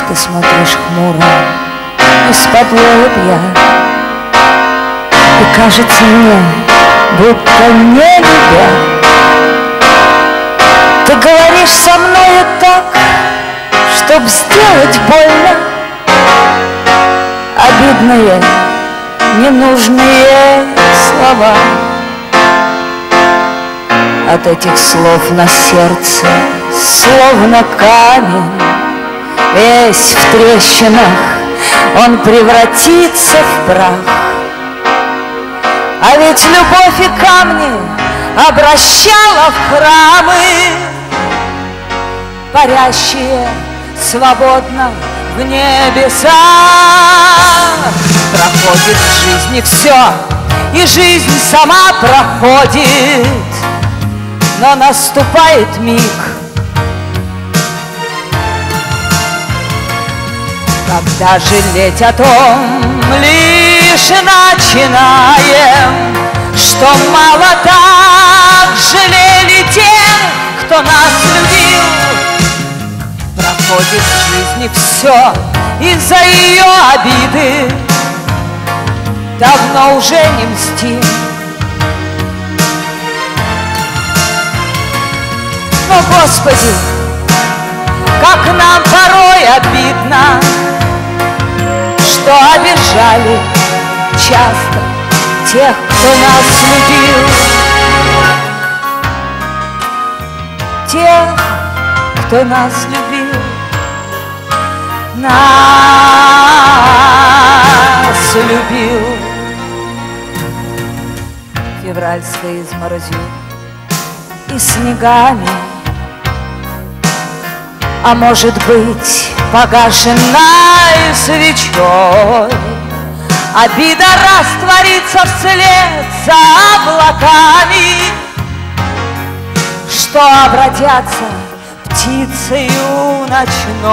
Ты смотришь хмуро из-под лобья, и кажется мне, будто не любя. Ты говоришь со мною так, чтоб сделать больно. Обидные, ненужные слова. От этих слов на сердце словно камень, весь в трещинах он превратится в прах. А ведь любовь и камни обращала в храмы, парящие свободно в небесах. Проходит в жизни все, и жизнь сама проходит, но наступает миг, когда жалеть о том лишь начинаем, что мало так жалели тех, кто нас любил. Проходит в жизни все из-за ее обиды, давно уже не мстим. Но, Господи, как нам порой обидно, что обижали часто тех, кто нас любил. Тех, кто нас любил, нас любил. Февральской изморозью и снегами, а может быть, погашенной свечой, обида растворится вслед за облаками, что обратятся птицею ночной.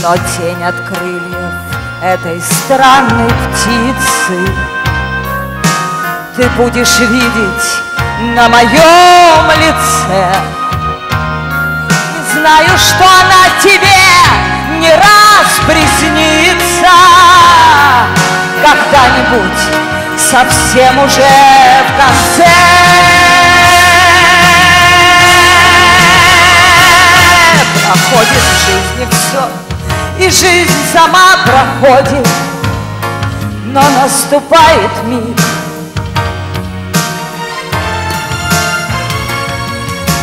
Но тень от крыльев этой странной птицы ты будешь видеть на моем лице. Знаю, что она тебе не раз приснится когда-нибудь, совсем уже в конце. Проходит в жизни все, и жизнь сама проходит, но наступает миг,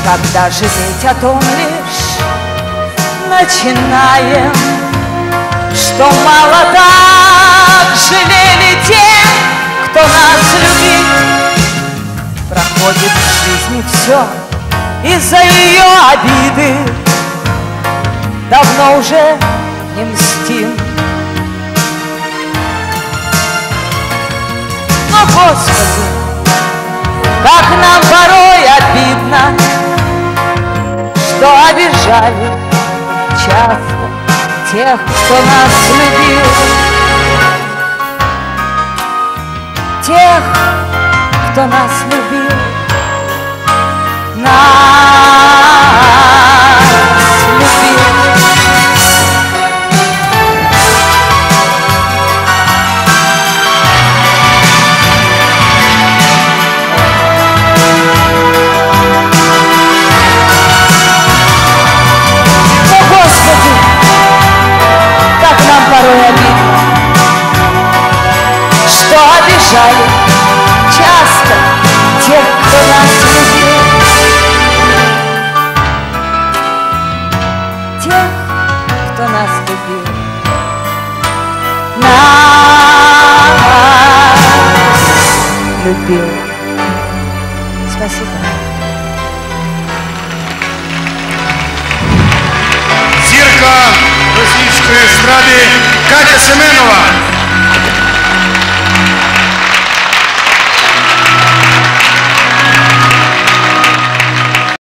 когда жалеть о том лишь начинаем, что мало так жалели тех, кто нас любит. Проходит в жизни все из-за ее обиды, давно уже не мстим. Но, Господи, как нам порой обидно, что обижали часто тех, кто нас любил. Тех, кто нас любил, нас любил. Порой обидно, что обижали часто тех, кто нас любил. Тех, кто нас любил, нас любил. Спасибо. Зірка російської естради Катя Семенова.